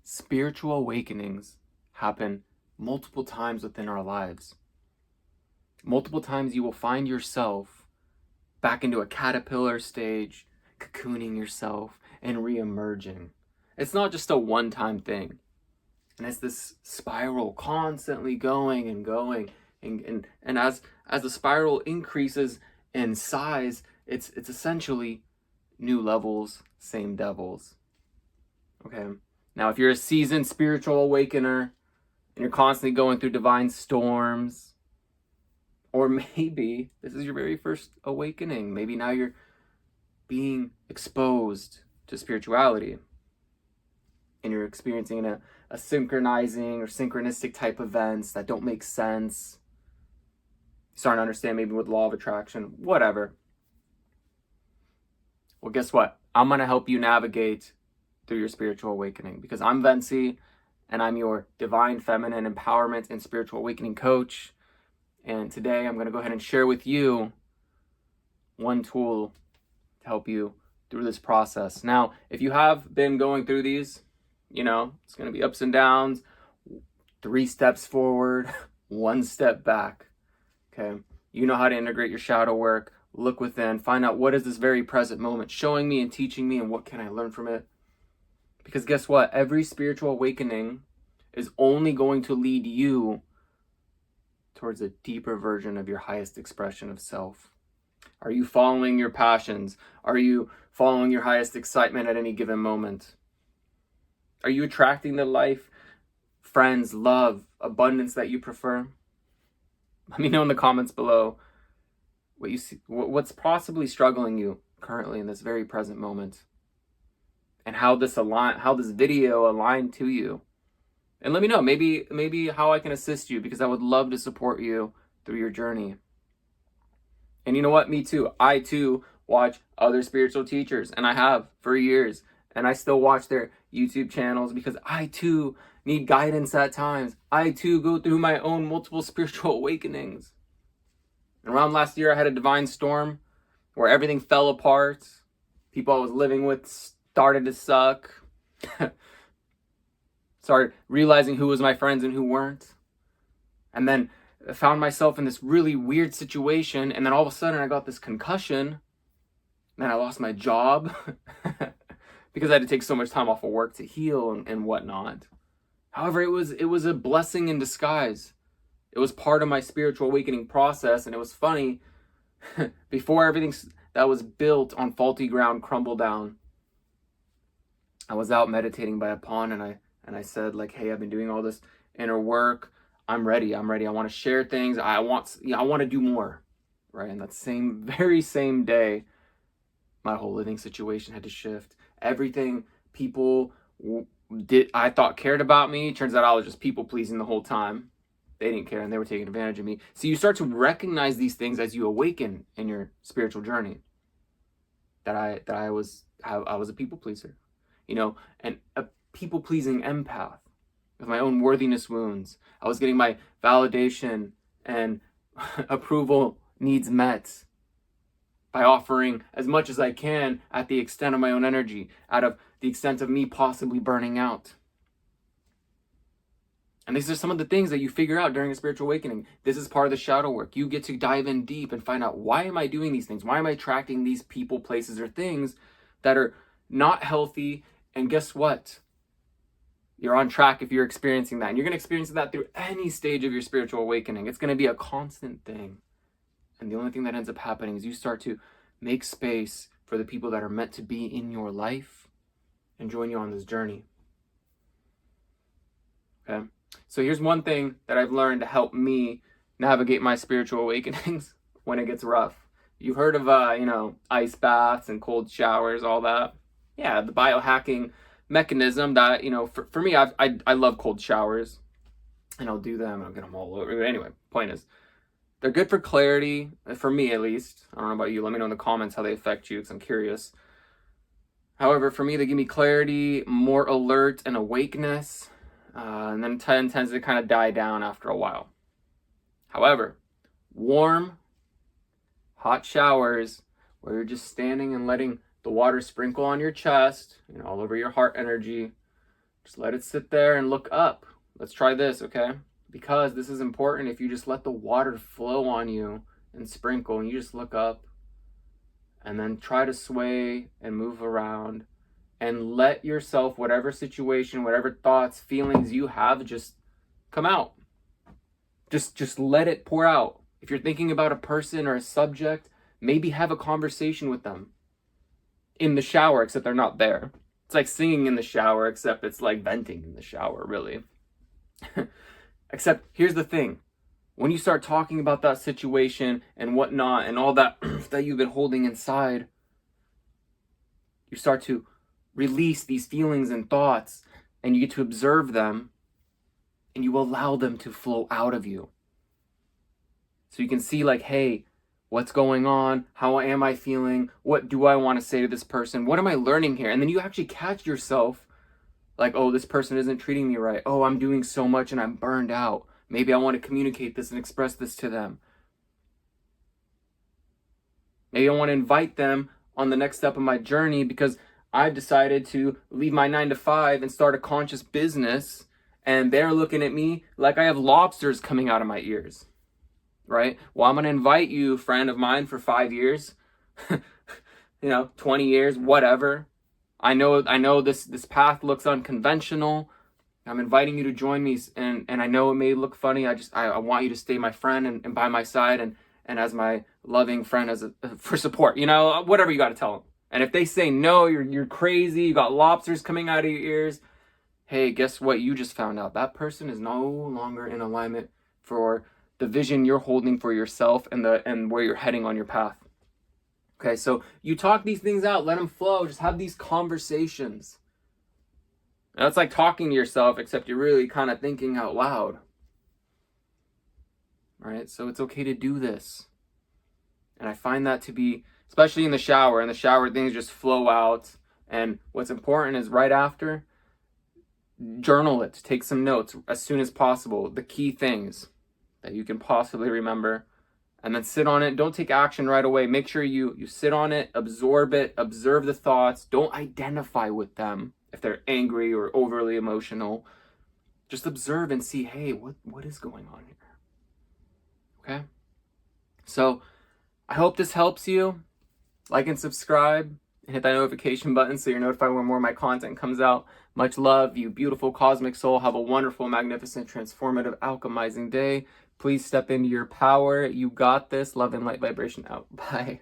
spiritual awakenings happen multiple times within our lives. Multiple times you will find yourself back into a caterpillar stage, cocooning yourself and re-emerging. It's not just a one-time thing. And it's this spiral constantly going and going. And as the spiral increases in size, it's essentially new levels, same devils. Okay. Now, if you're a seasoned spiritual awakener and you're constantly going through divine storms, or maybe this is your very first awakening, maybe now you're being exposed to spirituality and you're experiencing a synchronizing or synchronistic type events that don't make sense. You're starting to understand maybe with law of attraction, whatever. Well, guess what? I'm going to help you navigate through your spiritual awakening because I'm Ventzi and I'm your divine feminine empowerment and spiritual awakening coach. And today I'm going to go ahead and share with you one tool to help you through this process. Now, if you have been going through these, it's going to be ups and downs, 3 steps forward, 1 step back. Okay. You know how to integrate your shadow work, look within, find out what is this very present moment showing me and teaching me and what can I learn from it? Because guess what? Every spiritual awakening is only going to lead you towards a deeper version of your highest expression of self. Are you following your passions? Are you following your highest excitement at any given moment? Are you attracting the life, friends, love, abundance that you prefer? Let me know in the comments below what you see, what's possibly struggling you currently in this very present moment, and how this video aligned to you. And let me know maybe how I can assist you, because I would love to support you through your journey. And you know what? Me too. I too watch other spiritual teachers, and I have for years. And I still watch their YouTube channels because I too need guidance at times. I too go through my own multiple spiritual awakenings. And around last year, I had a divine storm where everything fell apart. People I was living with started to suck. Started realizing who was my friends and who weren't. And then I found myself in this really weird situation. And then all of a sudden I got this concussion. And then I lost my job because I had to take so much time off of work to heal and whatnot. However, it was a blessing in disguise. It was part of my spiritual awakening process. And it was funny, before everything that was built on faulty ground crumbled down, I was out meditating by a pond, and I said, like, hey, I've been doing all this inner work. I'm ready. I want to share things. I want to do more, right? And that very same day, my whole living situation had to shift. Everything people I thought cared about me, turns out I was just people pleasing the whole time. They didn't care, and they were taking advantage of me. So you start to recognize these things as you awaken in your spiritual journey. That I was a people pleaser, and a people-pleasing empath with my own worthiness wounds. I was getting my validation and approval needs met by offering as much as I can at the extent of my own energy, out of the extent of me possibly burning out. And these are some of the things that you figure out during a spiritual awakening. This is part of the shadow work. You get to dive in deep and find out, why am I doing these things? Why am I attracting these people, places, or things that are not healthy? And guess what? You're on track if you're experiencing that. And you're going to experience that through any stage of your spiritual awakening. It's going to be a constant thing. And the only thing that ends up happening is you start to make space for the people that are meant to be in your life and join you on this journey. Okay? So here's one thing that I've learned to help me navigate my spiritual awakenings when it gets rough. You've heard of, ice baths and cold showers, all that. Yeah, the biohacking mechanism that, for me, I love cold showers, and I'll do them and I'll get them all over. Anyway, point is, they're good for clarity, for me at least. I don't know about you. Let me know in the comments how they affect you, because I'm curious. However, for me, they give me clarity, more alert and awakeness, and then tends to kind of die down after a while. However, warm, hot showers where you're just standing and letting the water sprinkle on your chest and all over your heart energy, Just let it sit there and look up. Let's try this, okay? Because this is important. If you just let the water flow on you and sprinkle, and you just look up and then try to sway and move around and let yourself, whatever situation, whatever thoughts, feelings you have, just come out. Just let it pour out. If you're thinking about a person or a subject, maybe have a conversation with them in the shower, except they're not there. It's like singing in the shower, except it's like venting in the shower, really. Except here's the thing. When you start talking about that situation and whatnot and all that that you've been holding inside, you start to release these feelings and thoughts, and you get to observe them, and you allow them to flow out of you. So you can see like, hey, what's going on? How am I feeling? What do I want to say to this person? What am I learning here? And then you actually catch yourself like, oh, this person isn't treating me right. Oh, I'm doing so much and I'm burned out. Maybe I want to communicate this and express this to them. Maybe I want to invite them on the next step of my journey because I've decided to leave my 9 to 5 and start a conscious business, and they're looking at me like I have lobsters coming out of my ears, right? Well, I'm going to invite you, friend of mine, for 5 years, 20 years, whatever. I know this path looks unconventional. I'm inviting you to join me, and I know it may look funny. I want you to stay my friend and by my side and as my loving friend for support, whatever you got to tell them. And if they say, no, you're crazy, you got lobsters coming out of your ears, hey, guess what? You just found out that person is no longer in alignment for the vision you're holding for yourself and where you're heading on your path. Okay, so you talk these things out, let them flow, just have these conversations. Now, it's like talking to yourself, except you're really kind of thinking out loud. All right, so it's okay to do this. And I find that to be, especially in the shower, things just flow out. And what's important is right after, journal it, take some notes as soon as possible, the key things that you can possibly remember, and then sit on it. Don't take action right away. Make sure you sit on it, absorb it, observe the thoughts. Don't identify with them if they're angry or overly emotional. Just observe and see, hey, what is going on here? Okay? So I hope this helps you. Like and subscribe and hit that notification button so you're notified when more of my content comes out. Much love, you beautiful cosmic soul. Have a wonderful, magnificent, transformative, alchemizing day. Please step into your power. You got this. Love and light vibration out. Bye.